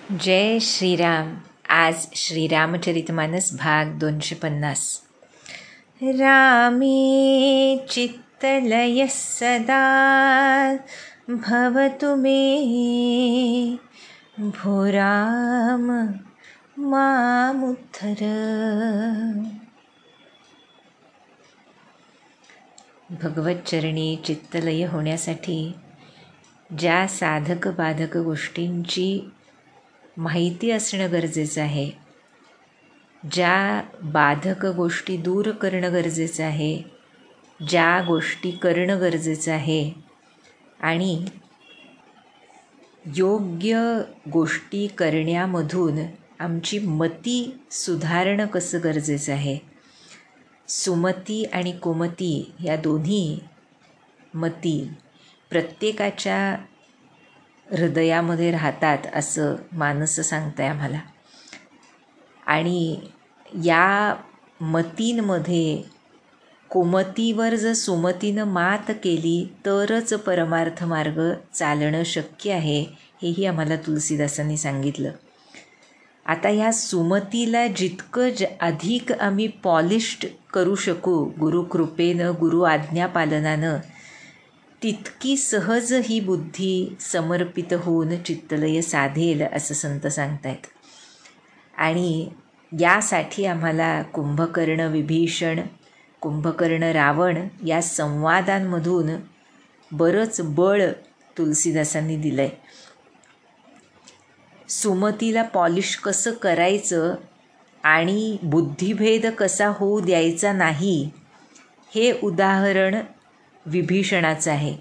जय श्रीराम. आज श्रीरामचरितमानस भाग 250. रामे चित्तलयः सदा भवतु मे, भो राम मामुद्धर. भगवतचरणी चित्तलय होण्यासाठी ज्या साधक बाधक गोष्टींची माहिती असणं गरजेचं आहे, ज्या बाधक गोष्टी दूर करणं गरजेचं आहे, ज्या गोष्टी करणं गरजेचं आहे आणि योग्य गोष्टी करण्यामधून आमची मती सुधारणं कसं गरजेचं आहे. सुमती आणि कुमती या दोन्ही मती प्रत्येकाच्या हृदयामध्ये राहतात असं मानस सांगताय आम्हाला. आणि या मतींमध्ये कुमतीवर जर सुमतीनं मात केली तरच परमार्थ मार्ग चालणं शक्य आहे, हेही आम्हाला तुलसीदासांनी सांगितलं. आता ह्या सुमतीला जितकं अधिक आम्ही पॉलिश्ड करू शकू गुरुकृपेनं, गुरु आज्ञापालनानं, तितकी सहज ही बुद्धी समर्पित होऊन चित्तलय साधेल असं संत सांगतायत. आणि यासाठी आम्हाला कुंभकर्ण विभीषण, कुंभकर्ण रावण या संवादांमधून बरंच बळ तुलसीदासांनी दिलं आहे. सुमतीला पॉलिश कसं करायचं आणि बुद्धिभेद कसा होऊ द्यायचा नाही, हे उदाहरण विभीषणाचं आहे.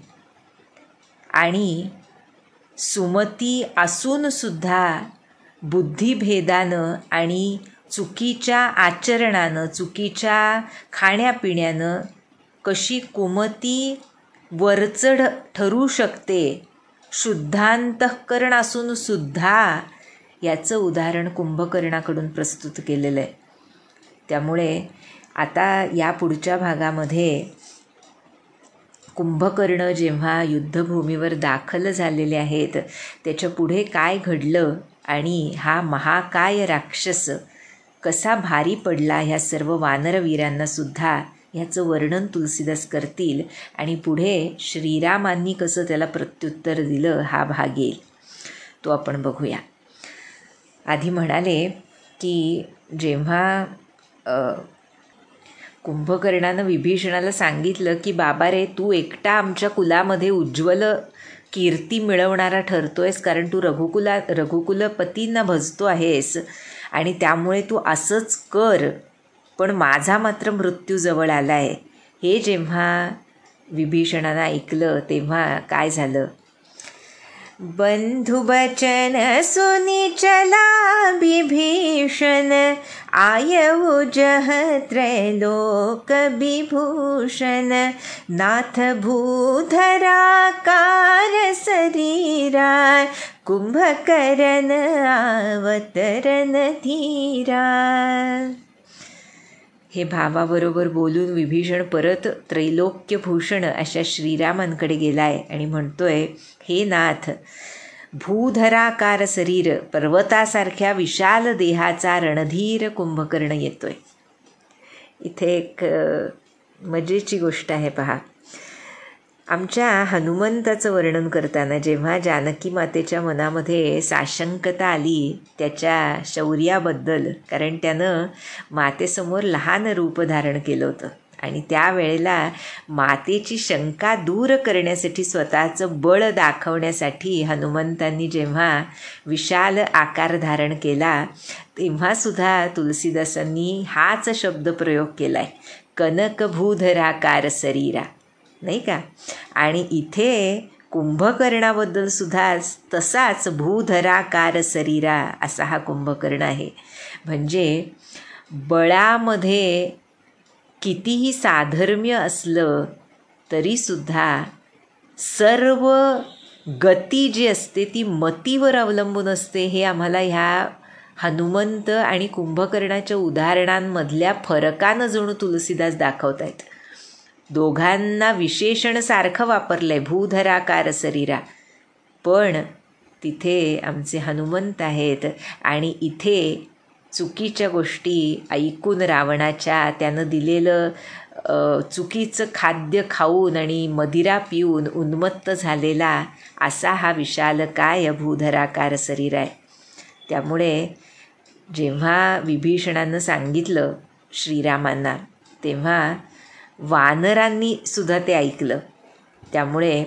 आणि सुमती असूनसुद्धा बुद्धिभेदानं आणि चुकीच्या आचरणानं, चुकीच्या खाण्यापिण्यानं कशी कुमती वरचढ ठरू शकते, शुद्धांतःकरण असूनसुद्धा, याचं उदाहरण कुंभकर्णाकडून प्रस्तुत केलेलं आहे. त्यामुळे आता या पुढच्या भागामध्ये कुंभकर्ण जेव्हा युद्धभूमीवर दाखल झालेले आहेत, त्याच्या पुढे काय घडलं आणि हा महाकाय राक्षस कसा भारी पडला ह्या सर्व वानरवीरांनासुद्धा, ह्याचं वर्णन तुलसीदास करतील. आणि पुढे श्रीरामांनी कसं त्याला प्रत्युत्तर दिलं हा भाग येईल, तो आपण बघूया. आधी म्हणाले की जेव्हा कुंभकर्णानं विभीषणाला सांगितलं की बाबा रे, तू एकटा आमच्या कुलामध्ये उज्ज्वल कीर्ती मिळवणारा ठरतोयस, कारण तू रघुकुलपतींना भजतो आहेस आणि त्यामुळे तू असंच कर, पण माझा मात्र मृत्यू जवळ आला आहे. हे जेव्हा विभीषणानं ऐकलं तेव्हा काय झालं. बंधु बचन सुनी चला विभीषण, आयऊ जह त्रैलोक विभूषण, नाथ भूधराकार शरीरा, कुंभकर्ण अवतरण धीरा. हे भावाबरोबर बोलून विभीषण परत त्रैलोक्यभूषण अशा श्रीरामांकडे गेलाय आणि म्हणतोय, हे नाथ, भूधराकार शरीर, पर्वतासारख्या विशाल देहाचा रणधीर कुंभकर्ण येतोय. इथे एक मजेची गोष्ट आहे पहा. आमच्या हनुमंताचं वर्णन करताना जेव्हा जानकी मातेच्या मनामध्ये साशंकता आली त्याच्या शौर्याबद्दल, कारण त्यानं मातेसमोर लहान रूप धारण केलं होतं आणि त्यावेळेला मातेची शंका दूर करण्यासाठी, स्वतःचं बळ दाखवण्यासाठी हनुमंतांनी जेव्हा विशाल आकार धारण केला, तेव्हासुद्धा तुलसीदासांनी हाच शब्द प्रयोग केला आहे, कनकभूधराकार शरीरा, नाही का. आणि इथे कुंभकर्णाबद्दल सुद्धा तसाच भूधराकार शरीरा असा हा कुंभकर्ण आहे. म्हणजे बळामध्ये कितीही साधर्म्य असलं तरीसुद्धा सर्व गती जी असते ती मतीवर अवलंबून असते, हे आम्हाला ह्या हनुमंत आणि कुंभकर्णाच्या उदाहरणांमधल्या फरकानं जणू तुलसीदास दाखवत आहेत. दोघांना विशेषण सारखं वापरलं आहे, भूधराकार शरीरा, पण तिथे आमचे हनुमंत आहेत आणि इथे चुकीच्या गोष्टी ऐकून रावणाच्या त्यानं दिलेलं चुकीचं खाद्य खाऊन आणि मदिरा पिऊन उन्मत्त झालेला असा हा विशालकाय भूधराकार शरीर आहे. त्यामुळे जेव्हा विभीषणानं सांगितलं श्रीरामांना तेव्हा वानरांनी सुद्धा ते ऐकलं. त्यामुळे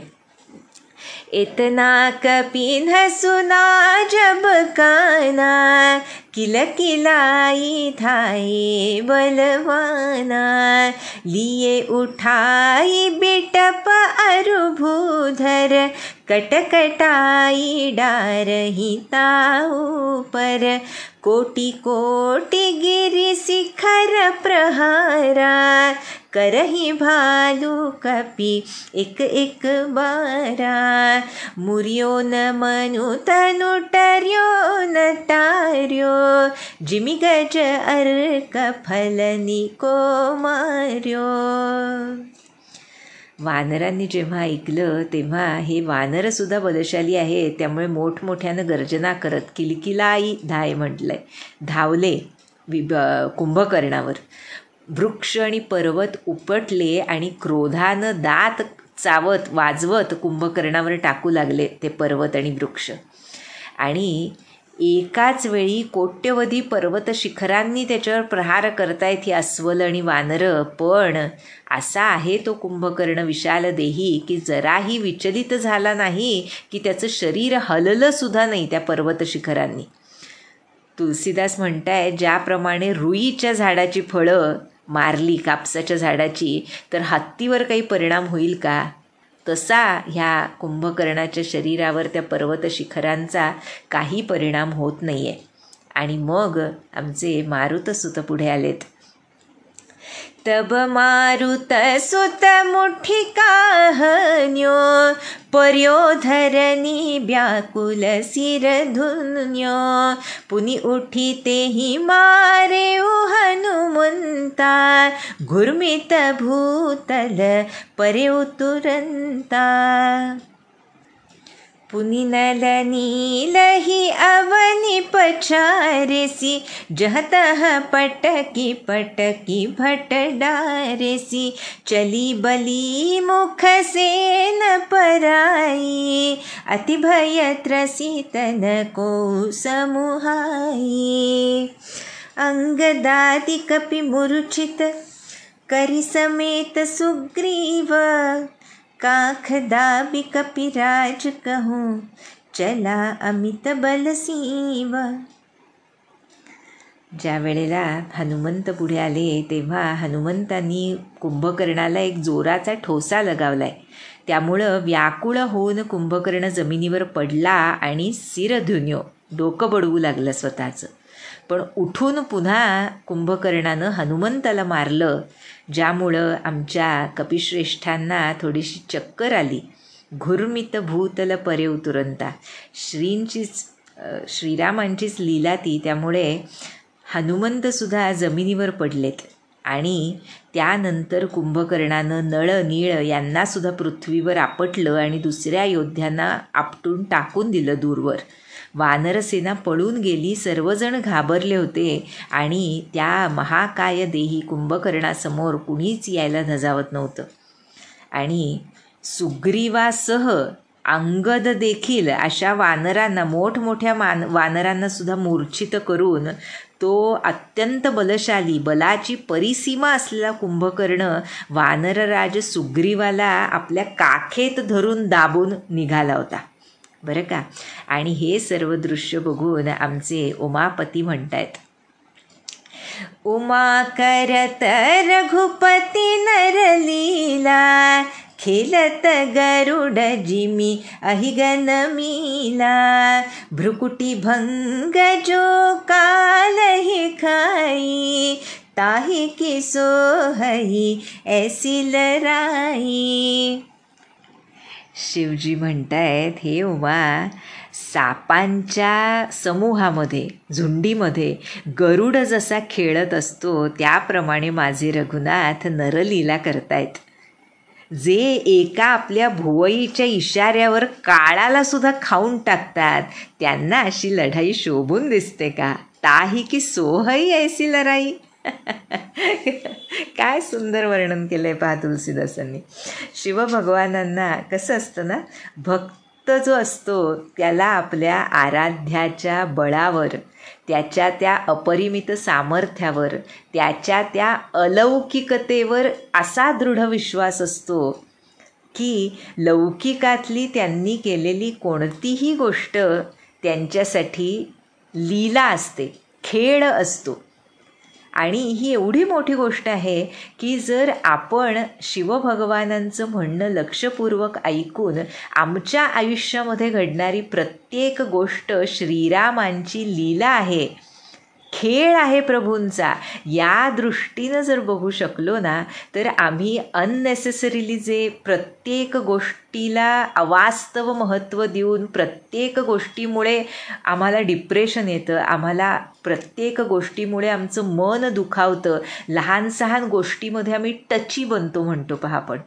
इतना कपिन सुना जब काना किलकिलाई थाई बलवाना लिए उठाई बिटप अरुभूधर कटकटाई डारही ताऊ पर कोटि कोटि गिरि शिखर प्रहारा करही भालू कपि एक एक बारा मुर्यो न मनु तनु टर्यो न टार्यो जिमि गज अर्क फलनी को मार्यो. वानरांनी जेव्हा ऐकलं तेव्हा हे वानरसुद्धा बलशाली आहे. त्यामुळे मोठमोठ्यानं गर्जना करत किलकिलाई धाय म्हटलं आहे धावले कुंभकर्णावर. वृक्ष आणि पर्वत उपटले आणि क्रोधानं दात चावत वाजवत कुंभकर्णावर टाकू लागले ते पर्वत आणि वृक्ष. आणि एकाच वेळी कोट्यवधी पर्वत शिखरांनी त्याच्यावर प्रहार करतायत ही अस्वल आणि वानरं. पण असा आहे तो कुंभकर्ण विशाल देही की जराही विचलित झाला नाही की त्याचं शरीर हललं सुद्धा नाही त्या पर्वत शिखरांनी. तुलसीदास म्हणताय ज्याप्रमाणे रुईच्या झाडाची फळं मारली कापसाच्या झाडाची तर हत्तीवर काही परिणाम होईल का, तसा ह्या कुंभकर्णाच्या शरीरावर त्या पर्वत शिखरांचा काही परिणाम होत नाही आहे. आणि मग आमचे मारुतसुत पुढे आलेत. तब मारुत सुत मुठी काहन्यो पर्यो धरणी व्याकुल सिर धुन्यो पुनि उठी तेहि मारे हनुमंता घुर्मित भूतल परे तुरंता पुनि नल नीलहि अवनि पछारेसी जहतः पटकी पटकी भट डारेसी चली बली मुख से न पराई अति भय त्रसितन को समुहाई अंगदादि कपि मूर्छित करि समेत सुग्रीव काख दाबी कपिराज कहूँ चला अमित बलसीव. ज्या वेळेला हनुमंत पुढे आले तेव्हा हनुमंतांनी कुंभकर्णाला एक जोराचा ठोसा लगावलाय. त्यामुळं व्याकुळ होऊन कुंभकर्ण जमिनीवर पडला आणि शिरधुन्यो डोकं बडवू लागलं स्वतःचं. पण उठून पुन्हा कुंभकर्णानं हनुमंताला मारलं, ज्यामुळं आमच्या कपिश्रेष्ठांना थोडीशी चक्कर आली. घुर्मित भूतल परे तुरंता श्रीरामांचीच लीला ती. त्यामुळे हनुमंतसुद्धा जमिनीवर पडलेत आणि त्यानंतर कुंभकर्णानं नळ नीळ यांनासुद्धा पृथ्वीवर आपटलं आणि दुसऱ्या योद्ध्यांना आपटून टाकून दिलं दूरवर. वानरसेना पळून गेली. सर्वजण घाबरले होते आणि त्या महाकाय देही कुंभकर्णासमोर कुणीच यायला धजावत नव्हतं. आणि सुग्रीवासह अंगद देखील अशा वानरांना मोठमोठ्या वानरांना सुद्धा मूर्छित करून तो अत्यंत बलशाली बलाची परिसीमा असलेला कुंभकर्ण वानरराज सुग्रीवाला आपल्या काखेत धरून दाबून निघाला होता बरं का. आणि हे सर्व दृश्य बघून आमचे उमापती म्हणतायत, उमा करत रघुपती नरलीला खेलत गरुड जिमी अहिगन मीला भ्रुकुटी भंग जो काल ही खाई ताही की सोहई ऐसी लराई. शिवजी म्हणतायत, हे उमा, सापांच्या समूहामध्ये झुंडीमध्ये गरुड जसा खेळत असतो त्याप्रमाणे माझे रघुनाथ नरलीला करतायत. जे एका आपल्या भुवईच्या इशाऱ्यावर काळाला सुद्धा खाऊन टाकतात, त्यांना अशी लढाई शोभून दिसते का? ताही की सोहई ऐसी लढाई. काय सुंदर वर्णन केलं आहे पहा तुलसीदासांनी. शिवभगवानांना कसं असतं ना, भक्त जो असतो त्याला आपल्या आराध्याच्या बळावर, त्याच्या त्या अपरिमित सामर्थ्यावर, त्याच्या त्या अलौकिकतेवर असा दृढ विश्वास असतो की लौकिकातली त्यांनी केलेली कोणतीही गोष्ट त्यांच्यासाठी लीला असते, खेळ असतो. आणि ही एवढी मोठी गोष्ट आहे की जर आपण शिवभगवानांचं म्हणणं लक्षपूर्वक ऐकून आमच्या आयुष्यामध्ये घडणारी प्रत्येक गोष्ट श्रीरामांची लीला आहे, खेळ आहे प्रभूंचा, या दृष्टीनं जर बघू शकलो ना, तर आम्ही अननेसेसरीली जे प्रत्येक गोष्टीला अवास्तव महत्त्व देऊन प्रत्येक गोष्टीमुळे आम्हाला डिप्रेशन येतं, आम्हाला प्रत्येक गोष्टीमुळे आमचं मन दुखावतं, लहान सहान गोष्टीमध्ये आम्ही टची बनतो म्हणतो पहा आपण,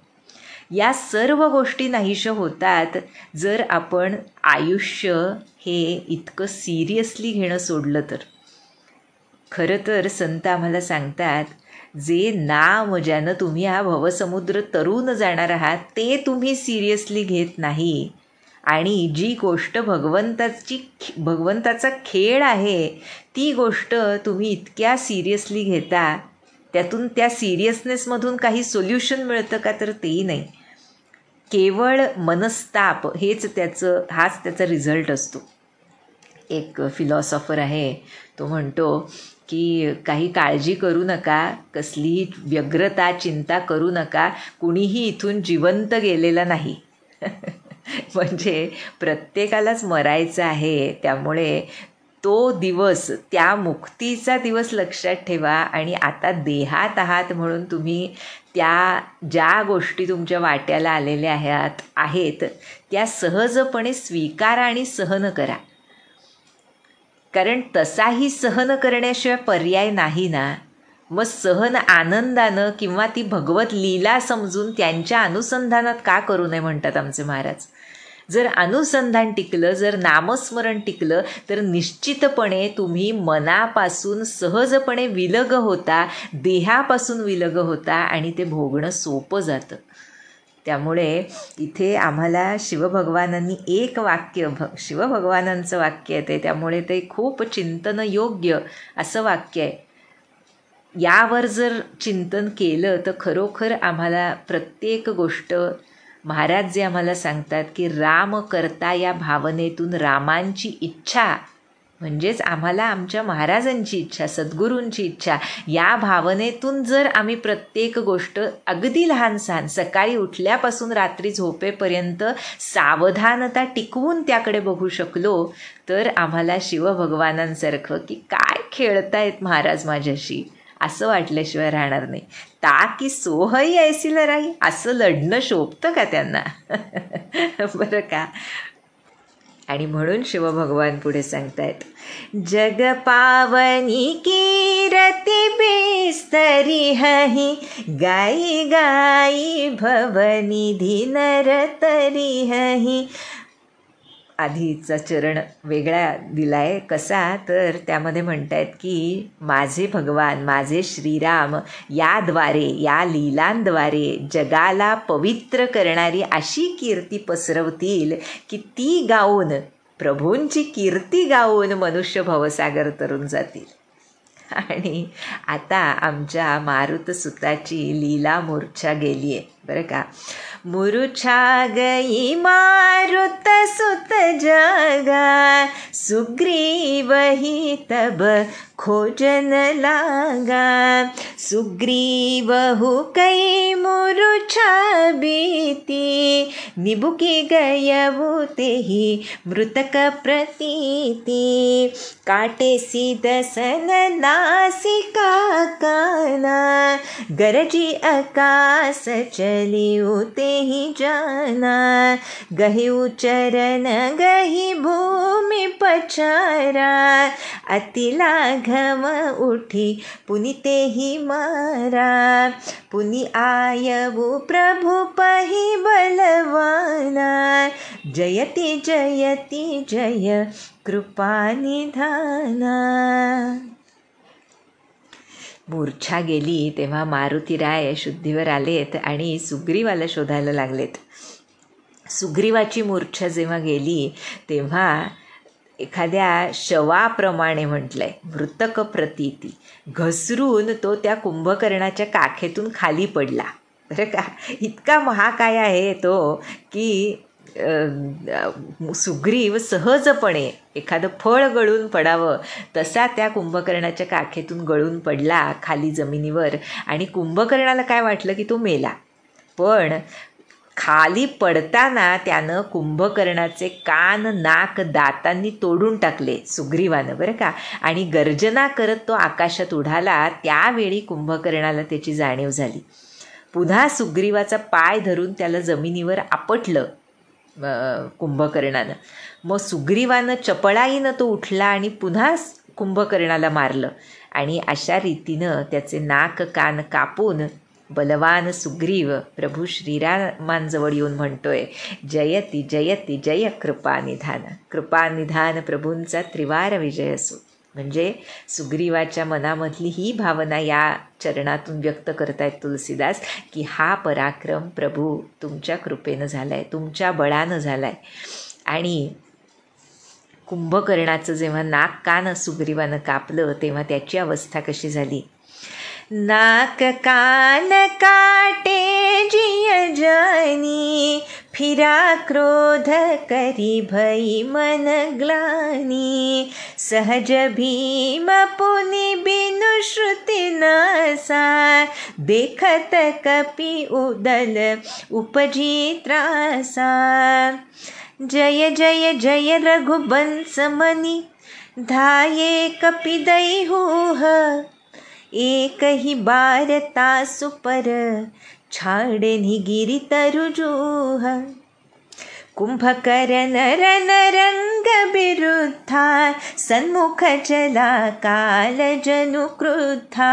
या सर्व गोष्टी नाहीशा होतात जर आपण आयुष्य हे इतकं सिरियसली घेणं सोडलं तर. खरं तर संत आम्हाला सांगतात, जे नाम ज्यानं तुम्ही हा भवसमुद्र तरून जाणार आहात ते तुम्ही सिरियसली घेत नाही, आणि जी गोष्ट भगवंताचा खेळ आहे ती गोष्ट तुम्ही इतक्या सिरियसली घेता, त्यातून त्या सिरियसनेसमधून काही सोल्युशन मिळतं का? तर तेही नाही. केवळ मनस्ताप हाच त्याचा रिझल्ट असतो. एक फिलॉसॉफर आहे, तो म्हणतो की काही काळजी करू नका, कसलीही व्यग्रता चिंता करू नका, कुणीही इथून जिवंत गेलेला नाही. म्हणजे प्रत्येकालाच मरायचं आहे, त्यामुळे तो दिवस, त्या मुक्तीचा दिवस लक्षात ठेवा. आणि आता देहात आहात म्हणून तुम्ही त्या ज्या गोष्टी तुमच्या वाट्याला आलेल्या आहेत त्या सहजपणे स्वीकारा आणि सहन करा. कारण तसाही सहन करण्याशिवाय पर्याय नाही ना. मग सहन आनंदानं किंवा ती भगवत लीला समजून त्यांच्या अनुसंधानात का करू नये म्हणतात आमचे महाराज. जर अनुसंधान टिकलं, जर नामस्मरण टिकलं, तर निश्चितपणे तुम्ही मनापासून सहजपणे विलग होता, देहापासून विलग होता, आणि ते भोगणं सोपं जातं. त्यामुळे इथे आम्हाला शिवभगवानांनी एक वाक्य, शिवभगवानांचं वाक्य आहे ते, त्यामुळे ते खूप चिंतनयोग्य असं वाक्य आहे. यावर जर चिंतन केलं तर खरोखर आम्हाला प्रत्येक गोष्ट, महाराज जे आम्हाला सांगतात की राम करता या भावनेतून रामांची इच्छा, म्हणजेच आम्हाला आमच्या महाराजांची इच्छा, सद्गुरूंची इच्छा, या भावनेतून जर आम्ही प्रत्येक गोष्ट अगदी लहान सहान सकाळी उठल्यापासून रात्री झोपेपर्यंत सावधानता टिकवून त्याकडे बघू शकलो, तर आम्हाला शिवभगवानांसारखं की काय खेळतायत महाराज माझ्याशी असं वाटल्याशिवाय राहणार नाही. ता की सोहई ऐसी लढाई, असं लढणं शोभतं का त्यांना? बरं का. आणि म्हणून शिवभगवान पुढे सांगतायत, जग पावनी कीरती बेस्तरी हही, गाई गाई भवनिधी नरतरी हही. आधीचा चरण वेगळा दिलाय. कसा? तर त्यामध्ये म्हणतायत की माझे भगवान, माझे श्रीराम याद्वारे, या लीलांद्वारे जगाला पवित्र करणारी अशी कीर्ती पसरवतील की ती गाऊन, प्रभूंची कीर्ती गाऊन मनुष्य भवसागर तरून जातील. आणि आता आमच्या मारुतसुताची लीला मूर्छा गेली आहे बरं का. मूर्छा गई मारुत सुत जगा, सुग्रीव ही तब खोजन लागा. सुग्रीव हु कई मूर्छा बीती, निबुकी गयवु तेहि मृतक प्रतीति. काटे सी दसन नासिका काना, गरजी आकाश चलिउ तेहि जाना, गहिउ चरण गहि भूमि पछारा, अति लाघव उठी पुनि तेहि मारा, पुनि आयवु प्रभु पहि बलवाना, जयति जयति जय कृपा निधाना. मूर्छा गेली तेव्हा मारुतीराय शुद्धीवर आलेत आणि सुग्रीवाला शोधायला लागलेत. सुग्रीवाची मूर्छा जेव्हा गेली तेव्हा एखाद्या शवाप्रमाणे म्हटलंय, मृतक प्रतीती, घसरून तो त्या कुंभकर्णाच्या काखेतून खाली पडला. बरं का, इतका महाकाय आहे तो की सुग्रीव सहजपणे एखादं फळ गळून पडावं तसा त्या कुंभकर्णाच्या काखेतून गळून पडला खाली जमिनीवर. आणि कुंभकर्णाला काय वाटलं की तो मेला, पण खाली पडताना त्यानं कुंभकर्णाचे कान नाक दातांनी तोडून टाकले सुग्रीवानं. बरं का, आणि गर्जना करत तो आकाशात उडाला. त्यावेळी कुंभकर्णाला त्याची जाणीव झाली. पुन्हा सुग्रीवाचा पाय धरून त्याला जमिनीवर आपटलं कुंभकर्णानं. मग सुग्रीवानं चपळाईनं तो उठला आणि पुन्हा कुंभकर्णाला मारलं. आणि अशा रीतीनं त्याचे नाक कान कापून बलवान सुग्रीव प्रभू श्रीरामांजवळ येऊन म्हणतोय, जयति जयति जय कृपानिधान. कृपानिधान प्रभूंचा त्रिवार विजय असो. म्हणजे सुग्रीवाच्या मनामधली ही भावना या चरणातून व्यक्त करतायत तुलसीदास की हा पराक्रम प्रभू तुमच्या कृपेनं झाला आहे, तुमच्या बळानं झाला आहे. आणि कुंभकर्णाचं जेव्हा नाक कान सुग्रीवानं कापलं तेव्हा त्याची अवस्था कशी झाली. नाक कान काटे जिय जानी, फिरा क्रोध करी भई मन ग्लानी, सहज भीम पुनि बिनु श्रुति नासा, देखत कपि उदल उपजी त्रासा. जय जय जय रघुबंस मनि, धाये कपि दैहूह, एक ही बार तासु पर, छाड़े गिरि तरुजूह. कुंभकर्ण रन रंग विरुद्धा, सन्मुख चला काल जनु क्रुद्धा,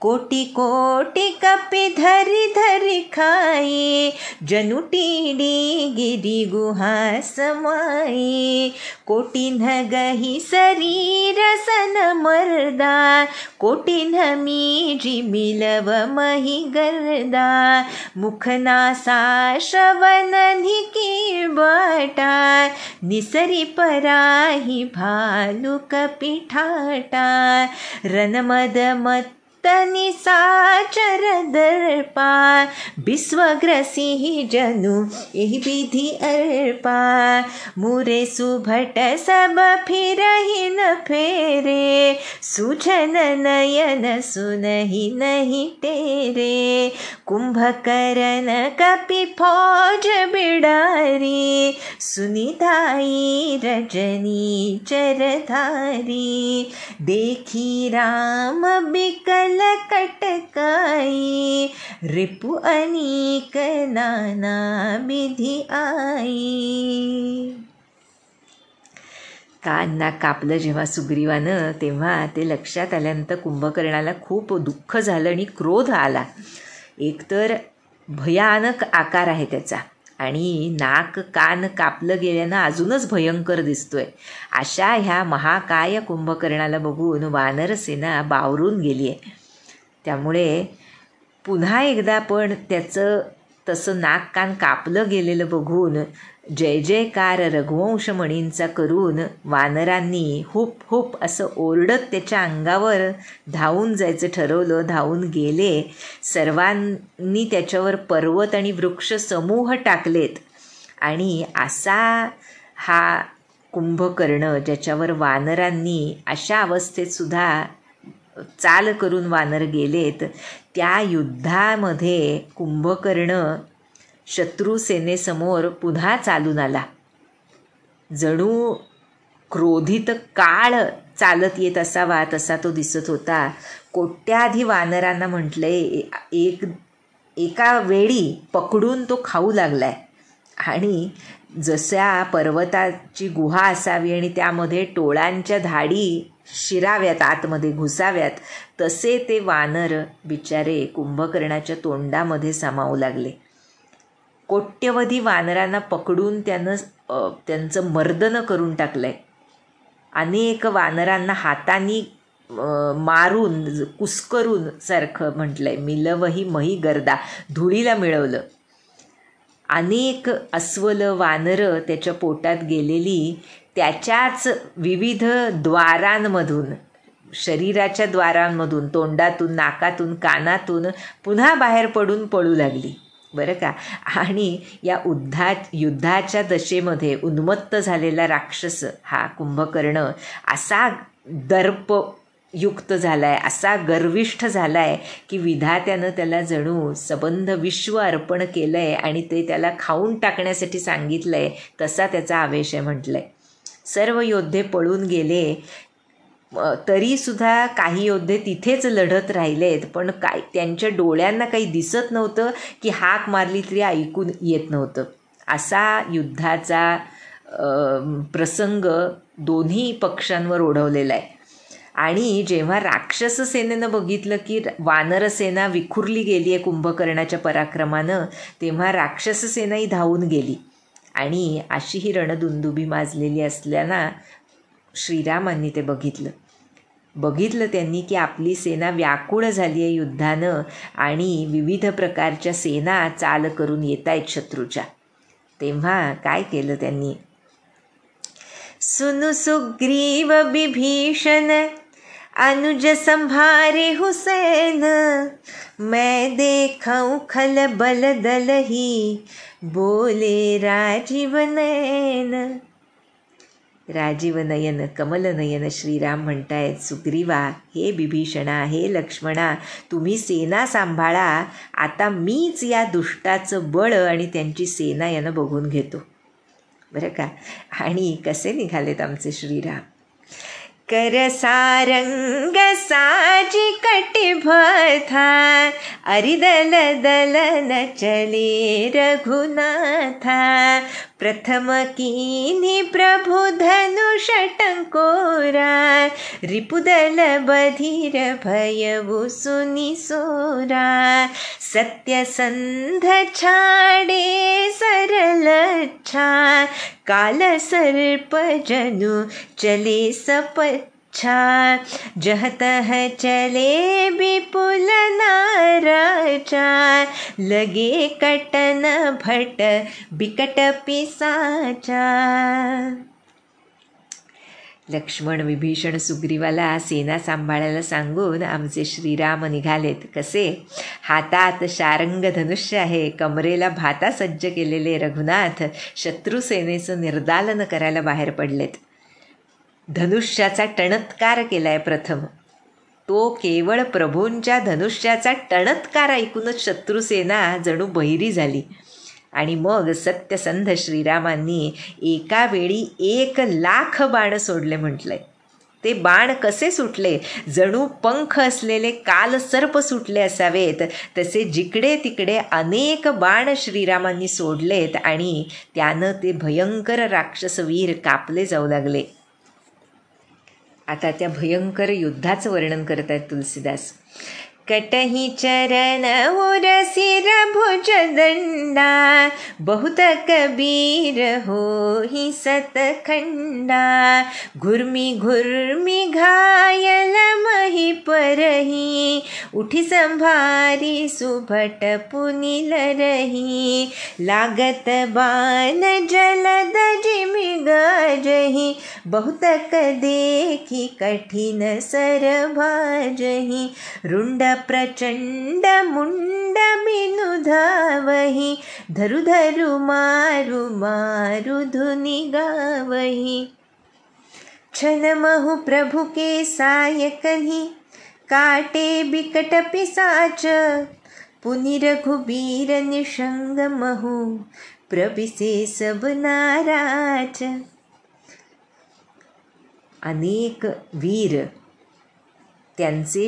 कोटि कोटि कपि धरि धरि खाई, जनु टीडी गिरि गुहा समाई. कोटिन्ह गहि शरीर सन मर्दा, कोटिन्ह मीजि मिलव मही गर्दा, मुख नासा श्रवण निकी बाटा, निसरी पराही भालू कपि ठाटा. रनमद मत निसाचर दर्पा, विश्वग्रसी जनु एहि विधि अर्पा. मुरे सुभट सब फिरहि न फेरे, सुजन नयन सुनहि नहीं तेरे. कुंभकर्ण कपि फौज बिडारी, सुनिधाई रजनी चरधारी. देखी राम बिकल कटकाई, रिपु अनीक नाना विधि आई. कान नाक कापलं जेव्हा सुग्रीवानं तेव्हा ते लक्षात आल्यानंतर कुंभकर्णाला खूप दुःख झालं आणि क्रोध आला. एकतर भयानक आकार आहे त्याचा आणि नाक कान कापलं गेल्यानं अजूनच भयंकर दिसतोय. अशा ह्या महाकाय कुंभकर्णाला बघून वानरसेना बावरून गेली आहे. त्यामुळे पुन्हा एकदा पण त्याचं तसं नाक कान कापलं गेलेलं बघून जय जयकार रघुवंश म्हणींचा करून वानरांनी हुप हुप असं ओरडत त्याच्या अंगावर धावून जायचं ठरवलं. धावून गेले. सर्वांनी त्याच्यावर पर्वत आणि वृक्ष समूह टाकलेत. आणि असा हा कुंभकर्ण ज्याच्यावर वानरांनी अशा अवस्थेत सुद्धा चाल करून वानर गेलेत, त्या युद्धामध्ये कुंभकर्ण शत्रुसेनेसमोर पुन्हा चालून आला. जणू क्रोधित काळ चालत येत असावा तसा तो दिसत होता. कोट्याधी वानरांना म्हटलंय एका वेळी पकडून तो खाऊ लागलाय. आणि जशा पर्वताची गुहा असावी आणि त्यामध्ये टोळांच्या धाडी शिराव्यात, आतमध्ये घुसाव्यात, तसे ते वानर बिचारे कुंभकर्णाच्या तोंडामध्ये सामावू लागले. कोट्यवधी वानरांना पकडून त्यांचं मर्दन करून टाकलंय. अनेक वानरांना हातांनी मारून, कुस्करून सारखं म्हटलंय, मिलवही मही गर्दा, धुळीला मिळवलं. अनेक अस्वल वानरं त्याच्या पोटात गेलेली त्याच्याच विविध द्वारांमधून, शरीराच्या द्वारांमधून, तोंडातून, नाकातून, कानातून पुन्हा बाहेर पडून पळू लागली, बरं का. आणि या युद्धाच्या दशेमध्ये उन्मत्त झालेला राक्षस हा कुंभकर्ण असा दर्पयुक्त झालाय, असा गर्विष्ठ झालाय की विधात्यानं त्याला जणू सबंध विश्व अर्पण केलंय आणि ते त्याला खाऊन टाकण्यासाठी सांगितलंय, तसा त्याचा आवेश आहे म्हटलंय. सर्व योद्धे पळून गेले, तरीसुद्धा काही योद्धे तिथेच लढत राहिलेत. पण त्यांच्या डोळ्यांना काही दिसत नव्हतं की हाक मारली तरी ऐकून येत नव्हतं. असा युद्धाचा प्रसंग दोन्ही पक्षांवर ओढवलेला आहे. आणि जेव्हा राक्षस सेनेनं बघितलं की वानरसेना विखुरली गेली आहे कुंभकर्णाच्या पराक्रमानं, तेव्हा राक्षस सेनाही धावून गेली. आणि अशी ही रणदुंदुभी माजलेली असल्यानं श्रीरामांनी ते बघितलं त्यांनी की आपली सेना व्याकुळ झाली आहे युद्धानं आणि विविध प्रकारच्या सेना चाल करून येत आहेत शत्रूच्या. तेव्हा काय केलं त्यांनी, सुनु सुग्रीव विभीषण अनुज संभारे हुसैन, मैं देखऊं खल बल दलही, बोले राजीव नयन. राजीव नयन, कमलनयन श्रीराम म्हणतायत, सुग्रीवा, हे विभीषणा, हे लक्ष्मणा, तुम्ही सेना सांभाळा, आता मीच या दुष्टाचं बळ आणि त्यांची सेना यानं बघून घेतो, बरं का. आणि कसे निघालेत आमचे श्रीराम, कर सारंग साजी कटिबथा, अरिदल दलन चले रघुनाथा, प्रथम कीनी प्रभु धनुष टंकोरा, रिपुदल बधिर भयउ सुनि सोरा, सत्यसंध छाड़े सरल छा, काल सर्प जनु चले सपच्छा, जह तह चले विपुल नाराचा, लगे कटन भट बिकट पिसाचा. लक्ष्मण, विभीषण, सुग्रीवाला सेना सांभाळायला सांगून आमचे श्रीराम निघालेत. कसे, हातात शारंग धनुष्य आहे, कमरेला भाता सज्ज केलेले रघुनाथ शत्रुसेनेचं निर्दालन करायला बाहेर पडलेत. धनुष्याचा टणत्कार केलाय प्रथम. तो केवळ प्रभूंच्या धनुष्याचा टणत्कार ऐकूनच शत्रुसेना जणू बहिरी झाली. आणि मग सत्यसंध श्रीरामांनी एका वेळी 1,00,000 बाण सोडले म्हटलंय. ते बाण कसे सुटले, जणू पंख असलेले काल सर्प सुटले असावेत, तसे जिकडे तिकडे अनेक बाण श्रीरामांनी सोडलेत आणि त्यानं ते भयंकर राक्षसवीर कापले जाऊ लागले. आता त्या भयंकर युद्धाचं वर्णन करत आहेत तुलसीदास. कटहि चरण उरसिर भुज दंडा, बहुत कबीर होहि सतखंडा, घुर्मी घुर्मी घायल मही परही, उठी संभारी सुभट पुनिल रही, लागत बाण जलद जिमि गजही, बहुतक देखी कठिन सर भाजही, रुंड प्रचंड मुंड बिनु धावही, धरु धरु मारु मारु धुनि गावही, छन महु प्रभु के सायकहि, काटे बिकट पिसाच, पुनि रघुबीर निशंग महु, प्रविसे सब नाराज. अनेक वीर त्यांचे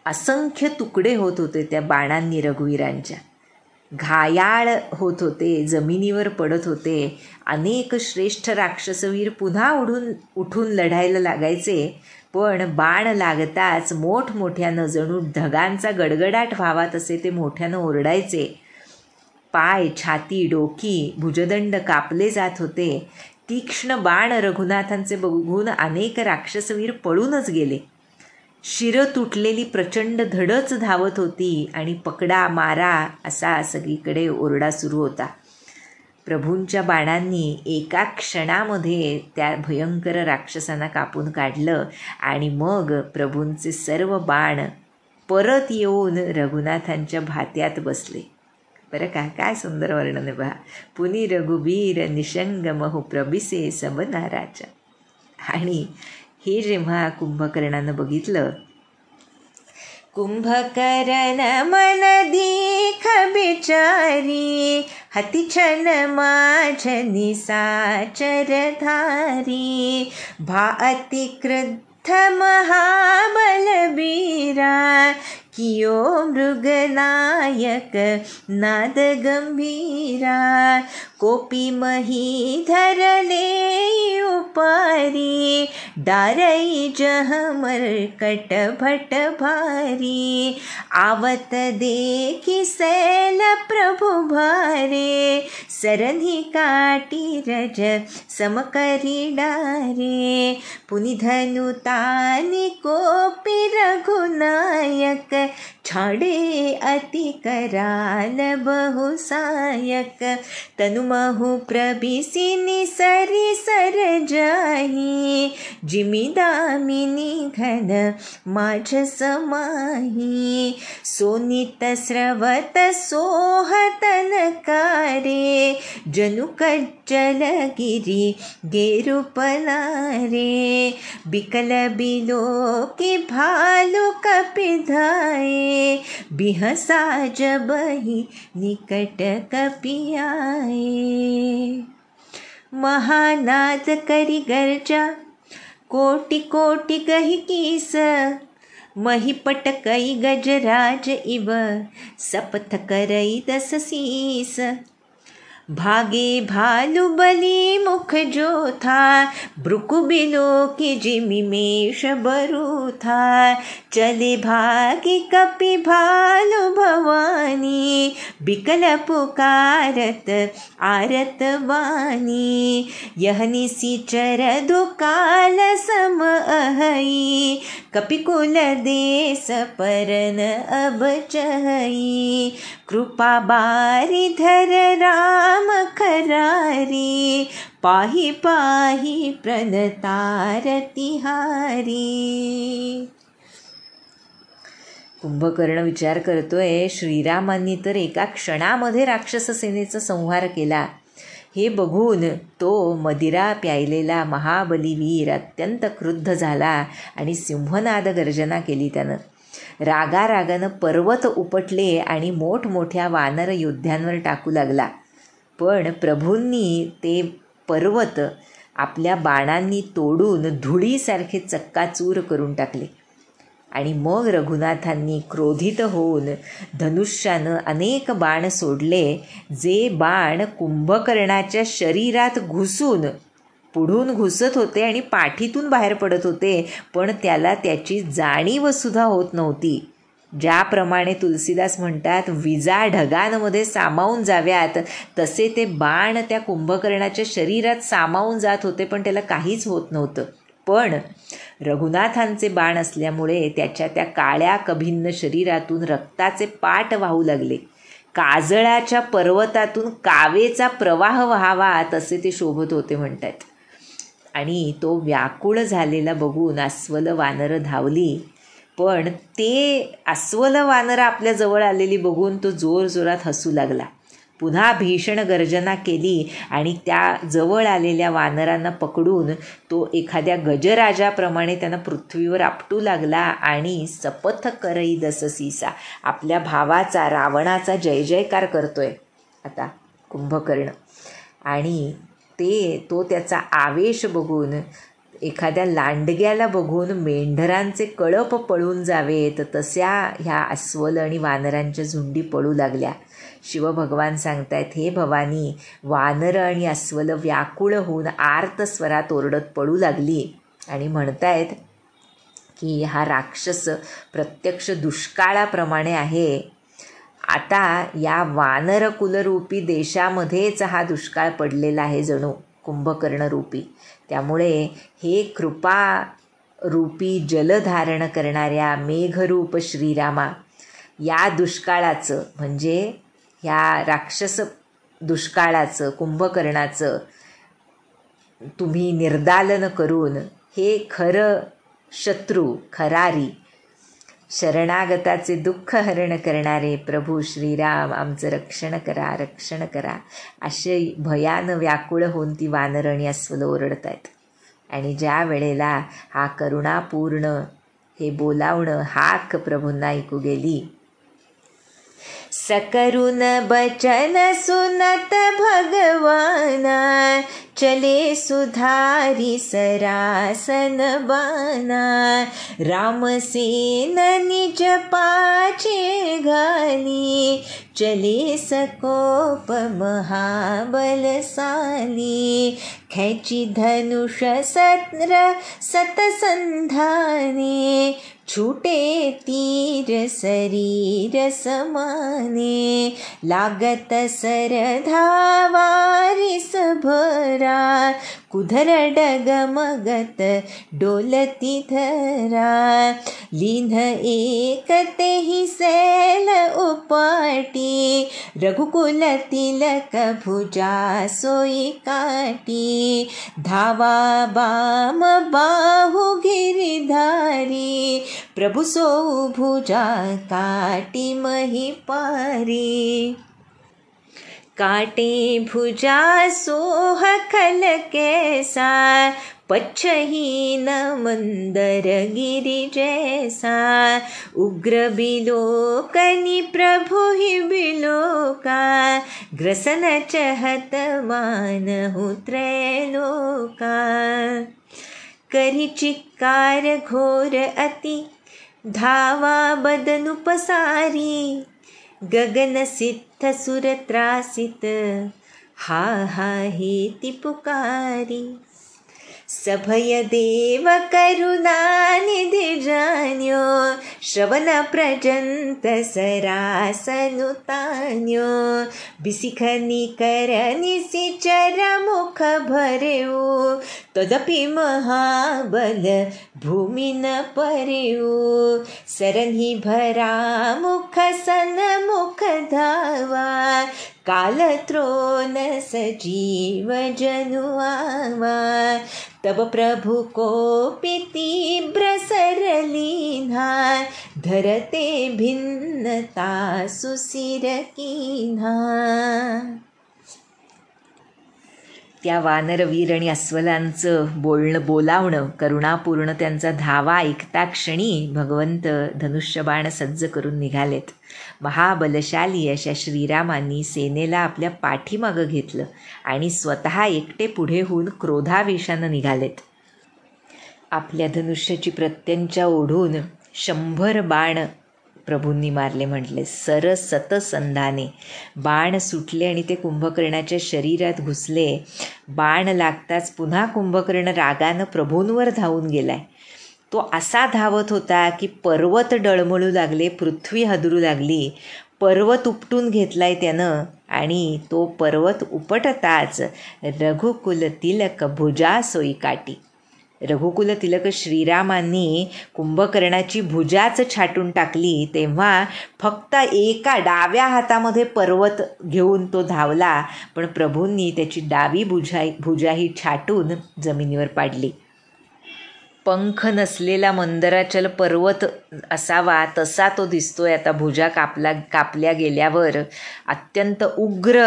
असंख्य तुकडे होत होते त्या बाणांनी रघुवीरांच्या. घायाळ होत होते, जमिनीवर पडत होते. अनेक श्रेष्ठ राक्षसवीर पुन्हा उठून लढायला लागायचे, पण बाण लागताच मोठमोठ्यानं जणू ढगांचा गडगडाट व्हावा तसे ते मोठ्यानं ओरडायचे. पाय, छाती, डोकी, भुजदंड कापले जात होते. तीक्ष्ण बाण रघुनाथांचे बघून अनेक राक्षसवीर पळूनच गेले. शिरं तुटलेली प्रचंड धडच धावत होती आणि पकडा मारा असा सगळीकडे ओरडा सुरू होता. प्रभूंच्या बाणांनी एका क्षणामध्ये त्या भयंकर राक्षसांना कापून काढलं आणि मग प्रभूंचे सर्व बाण परत येऊन रघुनाथांच्या भात्यात बसले. बरं का, काय सुंदर वर्णन आहे पहा. पुनी रघुबीर निशंग महु प्रबिसे सबनाराचा. आणि हे जेव्हा कुंभकर्णानं बघितलं, कुंभकर्ण मन दीख बिचारी, हती छन माझ निसाचर धारी, भा अति क्रुद्ध महाबलबीरा, कियो मृगनायक नाद गंभीरा, कोपी मही धरले उपारी, डारई जह मरकट भट भारी, आवत देखी सैल प्रभु भारे, सरनी काटी रज समकरी डारे, पुनि धनु तानि कोपी रघुनायक, छाड़े अति कराल बहुसायक, तनु महु प्रबिसिनि सरि सर जाही, जिमि दामिनी घन माझ समाही, सोनित स्रवत सोहतन कारे, जनु कज्जल गिरी गेरु पनारे, बिकल बिलो की भालु कपिधाए, बिहसा जबहि निकट कपियाए, महानाद करि गर्जा कोटि कोटि कहि कीस, महिपट कई गजराज इव सपथ करई दस सीस, भागे भालु बलि मुख जो था, ब्रुकु बिलो की जिमि मेष बरु था, चले भागी कपि भालु भवानी, बिकल पुकारत आरत वानी, यह निसिचर दुकाल सम अहई, कपिकुल देश परन अब चहई, कृपा बारी धर राम खरारी, पाही पाही प्रणतार तिहारी. कुंभकर्ण विचार करतोय, श्रीरामांनी तर एका क्षणामध्ये राक्षस सेनेचा संहार केला. हे बघून तो मदिरा प्यायलेला महाबलीवीर अत्यंत क्रुद्ध झाला आणि सिंहनाद गर्जना केली त्यानं. रागारागानं पर्वत उपटले आणि मोठमोठ्या वानर योद्ध्यांवर टाकू लागला. पण प्रभूंनी ते पर्वत आपल्या बाणांनी तोडून धुळीसारखे चक्काचूर करून टाकले. आणि मग रघुनाथांनी क्रोधित होऊन धनुष्यानं अनेक बाण सोडले, जे बाण कुंभकर्णाच्या शरीरात घुसून पुढून घुसत होते आणि पाठीतून बाहेर पडत होते, पण त्याला त्याची जाणीवसुद्धा होत नव्हती. ज्याप्रमाणे तुलसीदास म्हणतात, विजा ढगांमध्ये सामावून जाव्यात, तसे ते बाण त्या कुंभकर्णाच्या शरीरात सामावून जात होते, पण त्याला काहीच होत नव्हतं. पण रघुनाथांचे बाण असल्यामुळे त्याच्या त्या काळ्या कभिन्न शरीरातून रक्ताचे पाट वाहू लागले. काजळाच्या पर्वतातून कावेचा प्रवाह व्हावा तसे ते शोभत होते म्हणतात. आणि तो व्याकुळ झालेला बघून अस्वल वानरं धावली. पण ते अस्वल वानरं आपल्या जवळ आलेली बघून तो जोरजोरात हसू लागला. पुन्हा भीषण गर्जना केली आणि त्या जवळ आलेल्या वानरांना पकडून तो एखाद्या गजराजाप्रमाणे त्यांना पृथ्वीवर आपटू लागला आणि सपथ करई दससीसा, आपल्या भावाचा रावणाचा जय जयकार करतोय आता कुंभकर्ण. आणि तो त्याचा आवेश बघून एखाद्या लांडग्याला बघून मेंढरांचे कळप पळून जावेत तशा ह्या अस्वल आणि वानरांच्या झुंडी पळू लागल्या. शिवभगवान सांगतायत, हे भवानी, वानरं आणि अस्वल व्याकुळ होऊन आर्त स्वरात ओरडत पळू लागली आणि म्हणतायत की हा राक्षस प्रत्यक्ष दुष्काळाप्रमाणे आहे. आता या वानरकुलरूपी देशामध्येच हा दुष्काळ पडलेला आहे जणू कुंभकर्णरूपी. त्यामुळे हे कृपारूपी जलधारण करणाऱ्या मेघरूप श्रीरामा, या दुष्काळाचं म्हणजे ह्या राक्षस दुष्काळाचं, कुंभकर्णाचं तुम्ही निर्दालन करून हे खरं शत्रू, खरारी, शरणागताचे दुःख हरण करणारे प्रभू श्रीराम आमचं रक्षण करा, रक्षण करा, असे भयानं व्याकुळ होऊन ती वानरं आणि अस्वलं ओरडत आहेत. आणि ज्या वेळेला हा करुणापूर्ण हे बोलावणं हाक प्रभूंना ऐकू गेली, सकरुण बचन सुनत भगवाना, चले सुधारी सरासन बाना, रामसेन निज पाचे घाली, चले सकोप महाबलशाली, खेची धनुष सतसंधाने, छूटे तीर शरीर समाने, लागत सर धावारिस भरा, कुधर डगमगत डोलती धरा, लीन एक तेहि सैल उपाटी, रघुकुल तिलक भुजा सोई काटी, धावा बाम बाहु गिरिधारी, प्रभु सो भुजा काटी मही पारी, काटे भुजा सोह खल कैसा, पच्छहीन मंदर गिरि जैसा, उग्र बिलोकनि प्रभु ही बिलोका, ग्रसन चहत मानहु त्रैलोका, करि चिक्कार घोर अति, धावा बदनु पसारी, गगन सिद्ध सुर त्रासित, हा हा हेति पुकारी, सभय देव करुणा निधि जान्यो, श्रवण प्रजंत सरासनु तान्यो, बिसिख निकर निसिचर मुख भरेऊ, तदपि महाबल भूमि न परेऊ, सरन्हि भरा मुख सन मुख धावा, काल त्रोन सजीव जनु आवा, तब प्रभु को तीव्र सरलीन्हा, धरते भिन्नता सुसिर कीन्हा. त्या वानरवीर आणि अस्वलांचं बोलावणं, करुणापूर्ण त्यांचा धावा ऐकता क्षणी भगवंत धनुष्यबाण सज्ज करून निघालेत. महाबलशाली अशा श्रीरामांनी सेनेला आपल्या पाठीमागं घेतलं आणि स्वतः एकटे पुढे होऊन क्रोधावेशानं निघालेत. आपल्या धनुष्याची प्रत्यंचा ओढून 100 बाण प्रभूंनी मारले. म्हटले सर सतसंधाने, बाण सुटले आणि ते कुंभकर्णाच्या शरीरात घुसले. बाण लागताच पुन्हा कुंभकर्ण रागानं प्रभूंवर धावून गेलाय. तो असा धावत होता की पर्वत डळमळू लागले, पृथ्वी हादरू लागली. पर्वत उपटून घेतलाय त्यानं आणि तो पर्वत उपटताच रघुकुल तिलक भुजा सोई काटी. रघुकुल तिलक श्रीरामांनी कुंभकर्णाची भुजाच छाटून टाकली. तेव्हा फक्त एका डाव्या हातामध्ये पर्वत घेऊन तो धावला, पण प्रभूंनी त्याची डावी भुजाही छाटून जमिनीवर पाडली. पंख नसलेला मंदराचल पर्वत असावा तसा तो दिसतोय आता. भुजा कापल्या गेल्यावर अत्यंत उग्र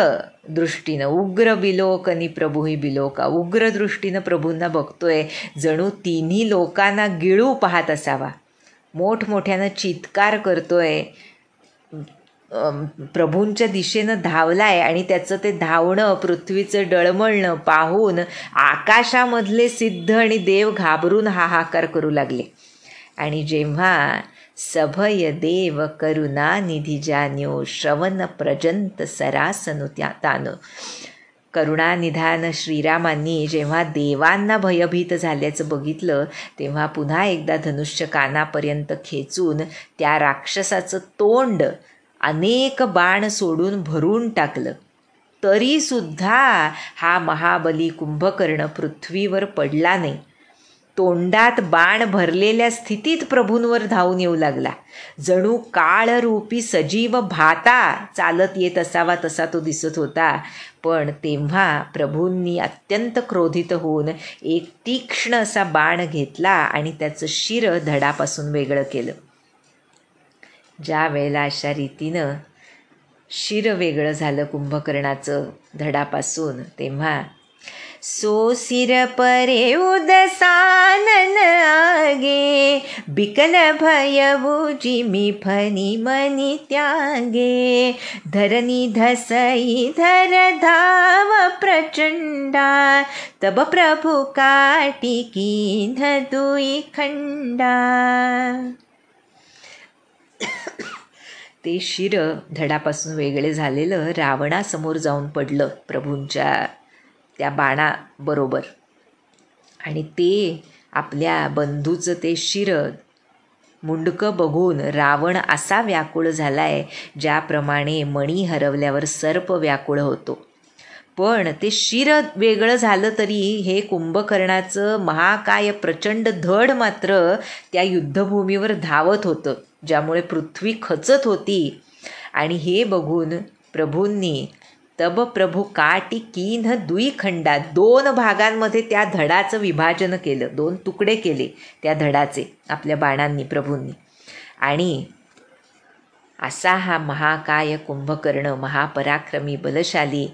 दृष्टीनं, उग्र बिलोकनी प्रभू ही बिलोका, उग्र दृष्टीनं प्रभूंना बघतोय, जणू तिन्ही लोकांना गिळू पाहत असावा. मोठमोठ्यानं चित्कार करतोय, प्रभूंच्या दिशेनं धावलाय आणि त्याचं ते धावणं, पृथ्वीचं डळमळणं पाहून आकाशामधले सिद्ध आणि देव घाबरून हाहाकार करू लागले. आणि जेव्हा सभय देव करुणा निधी जान्यो श्रवण प्रजंत सरासनु तानो, करुणानिधान श्रीरामांनी जेव्हा देवांना भयभीत झाल्याचं बघितलं तेव्हा पुन्हा एकदा धनुष्य कानापर्यंत खेचून त्या राक्षसाचं तोंड अनेक बाण सोडून भरून टाकलं. तरीसुद्धा हा महाबली कुंभकर्ण पृथ्वीवर पडला नाही. तोंडात बाण भरलेल्या स्थितीत प्रभूंवर धावून येऊ लागला. जणू काळरूपी सजीव भाता चालत येत असावा तसा तो दिसत होता. पण तेव्हा प्रभूंनी अत्यंत क्रोधित होऊन एक तीक्ष्ण असा बाण घेतला आणि त्याचं शिर धडापासून वेगळं केलं. ज्या वेळेला अशा रीतीनं शिर वेगळं झालं कुंभकर्णाचं धडापासून, तेव्हा सो सिर परे उदसानन आगे, बिकल भयवु जिमी फनी मनी त्यागे, धरनी धसई धर धाव प्रचंडा, तब प्रभु काटी कीन दुई खंडा. ते शिर धडापासून वेगळे झालेलं रावणासमोर जाऊन पडलं प्रभूंच्या त्या बाणाबरोबर. आणि ते आपल्या बंधूचं ते शिर मुंडकं बघून रावण असा व्याकुळ झालाय ज्याप्रमाणे मणी हरवल्यावर सर्प व्याकुळ होतो. पण ते शिर वेगळं झालं तरी हे कुंभकर्णाचं महाकाय प्रचंड धड मात्र त्या युद्धभूमीवर धावत होतं, ज्यामुळे पृथ्वी खचत होती. आणि हे बघून प्रभूंनी तब प्रभू काटी कीन दुई खंडा, 2 भागांमध्ये त्या धडाचं विभाजन केलं, 2 तुकडे केले त्या धडाचे आपल्या बाणांनी प्रभूंनी. आणि असा हा महाकाय कुंभकर्ण महापराक्रमी बलशाली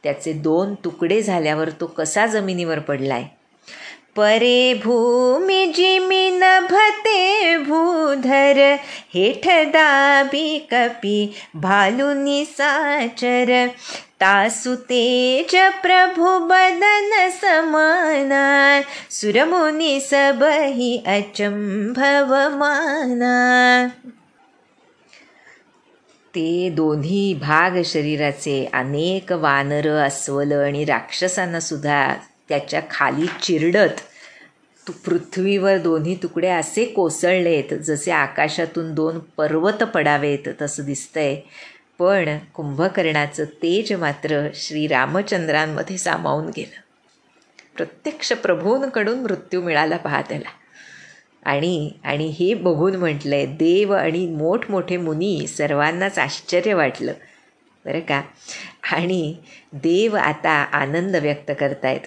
त्याचे 2 तुकडे झाल्यावर तो कसा जमिनीवर पडलाय. परे भूमी जिमी नभते भूधर, हेठ दाबी कपी भालुनी साचर, तासु तेज प्रभु बदन समाना, सुरमुनी सबही अचंभव माना. ते दोन्ही भाग शरीराचे अनेक वानरं, अस्वलं आणि राक्षसांना सुद्धा त्याच्या खाली चिरडत पृथ्वीवर दोन्ही तुकडे असे कोसळलेत जसे आकाशातून 2 पर्वत पडावेत तसं दिसतंय. पण कुंभकर्णाचं तेज मात्र श्रीरामचंद्रांमध्ये सामावून गेलं. प्रत्यक्ष प्रभूंकडून मृत्यू मिळाला पहा त्याला. आणि हे बघून म्हटलंय देव आणि मोठमोठे मुनी सर्वांनाच आश्चर्य वाटलं बरं का. आणि देव आता आनंद व्यक्त करतायत.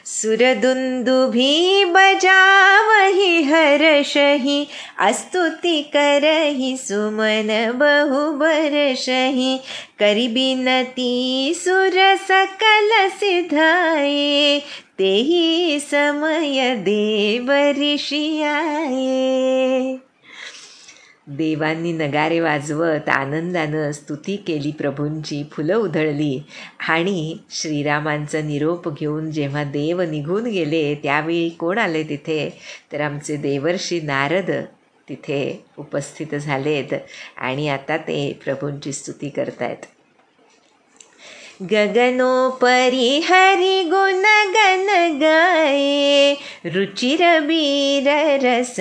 सुरदुंदुभी बजावही हर्षहि, स्तुति करहि सुमन बहु बरषहि, करि बिनती सुर सकल सिधाये, तेहि समय देव ऋषी आये. देवांनी नगारे वाजवत आनंदानं स्तुती केली प्रभूंची, फुलं उधळली. आणि श्रीरामांचा निरोप घेऊन जेव्हा देव निघून गेले त्यावेळी कोण आले तिथे, तर आमचे देवर्षी नारद तिथे उपस्थित झालेत आणि आता ते प्रभूंची स्तुती करतायत. गगनोपरि हरि गुण गन गाये, रुचिर बीर रस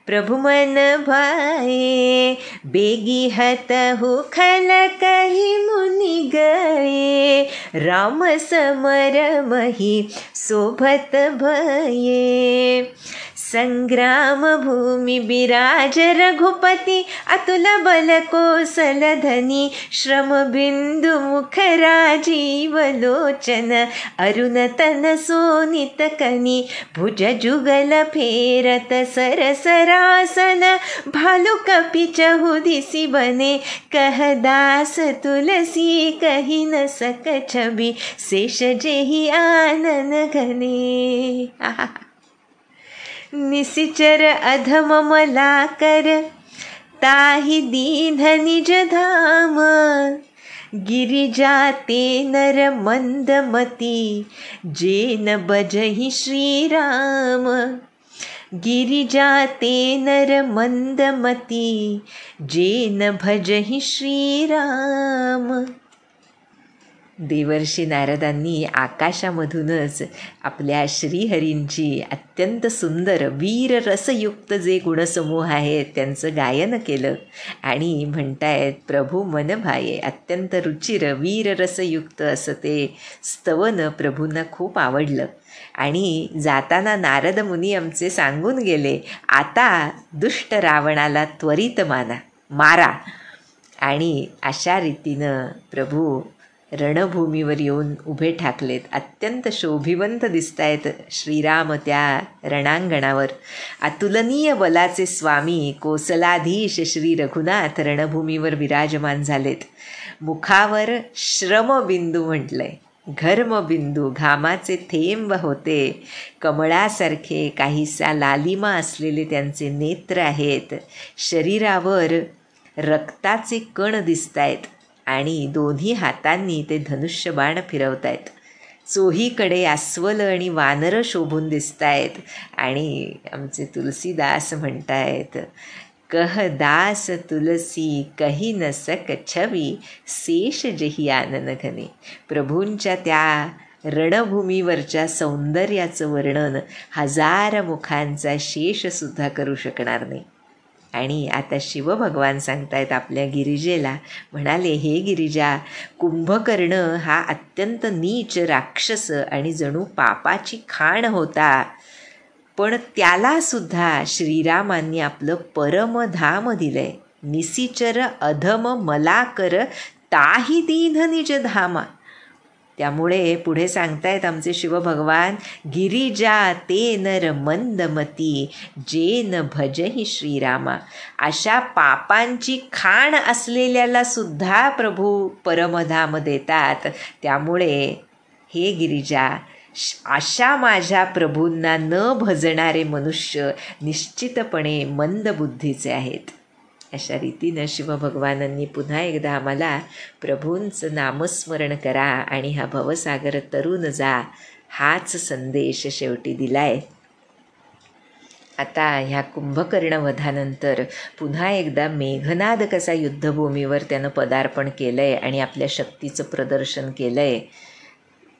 प्रभु मन भाये, बेगी हतहु खल कहि मुनि गये, राम समर मही शोभत भये. संग्राम भूमि बिराज रघुपति, अतुल बल कौशल धनी, श्रम बिंदु मुख राजीव लोचन, अरुण तन सोनित कनी, भुज जुगल फेरत सरसरासन, भालु कपि चहु दिसि बने, कह दास तुलसी कहि न सक छवि, शेष जेहि आनन घने. निसिचर अधम मला कर, ताहि दीन निज धाम, गिरिजा ते नर मंदमती, जेन भजहि श्रीराम। गिरिजा ते नर मंदमती, जेन भजहि श्रीराम। देवर्षी नारदांनी आकाशामधूनच आपल्या श्रीहरींची अत्यंत सुंदर वीर रसयुक्त जे गुणसमूह आहेत त्यांचं गायन केलं आणि म्हणतायत प्रभू मन भाये, अत्यंत रुचिर वीर रसयुक्त असं ते स्तवन प्रभूंना खूप आवडलं। आणि जाताना नारद मुनी आमचे सांगून गेले, आता दुष्ट रावणाला त्वरित मारा। आणि अशा रीतीनं प्रभू रणभूमीवर येऊन उभे ठाकलेत। अत्यंत शोभिवंत दिसत आहेत श्रीराम त्या रणांगणावर। अतुलनीय बलाचे स्वामी कोसलाधीश श्री रघुनाथ रणभूमीवर विराजमान झालेत। मुखावर श्रमबिंदू म्हटलंय, घर्मबिंदू घामाचे थेंब होते, कमळासारखे काहीसा लालिमा असलेले त्यांचे नेत्र आहेत। शरीरावर रक्ताचे कण दिसत आहेत आणि दोन्ही हातांनी ते धनुष्यबाण फिरवतायत। चोहीकडे अस्वल आणि वानरं शोभून दिसत आहेत। आणि आमचे तुलसीदास म्हणतायत, कह दास तुलसी कही न सक छवी, शेष जही आनन घने। प्रभूंच्या त्या रणभूमीवरच्या सौंदर्याचं वर्णन हजार मुखांचा शेषसुद्धा करू शकणार नाही। आणि आता शिवभगवान सांगतायत आपल्या गिरिजेला, म्हणाले, हे गिरिजा, कुंभकर्ण हा अत्यंत नीच राक्षस आणि जणू पापाची खाण होता, पण त्यालासुद्धा श्रीरामांनी आपलं परमधाम दिलंय। निसिचर अधम मला कर, ताहि दीन निज धामा। त्यामुळे पुढे सांगतायत आमचे शिवभगवान, गिरिजा ते नर मंदमती, जेन भजहि श्रीरामा। अशा पापांची खाण असलेल्याला सुद्धा प्रभू परमधाम देतात। त्यामुळे हे गिरिजा, अशा माझ्या प्रभूंना न भजणारे मनुष्य निश्चितपणे मंदबुद्धीचे आहेत। अशा रीतीनं शिवभगवानांनी पुन्हा एकदा आम्हाला प्रभूंचं नामस्मरण करा आणि हा भवसागर तरुण जा, हाच संदेश शेवटी दिलाय। आता ह्या कुंभकर्ण वधानंतर पुन्हा एकदा मेघनाद कसा युद्धभूमीवर त्यानं पदार्पण केलं आहे आणि आपल्या शक्तीचं प्रदर्शन केलं आहे,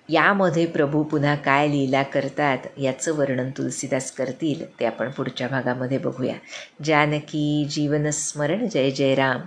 यामध्ये प्रभू पुन्हा काय लीला करतात याचं वर्णन तुलसीदास करतील, ते आपण पुढच्या भागामध्ये बघूया। जानकी जीवनस्मरण, जय जय राम।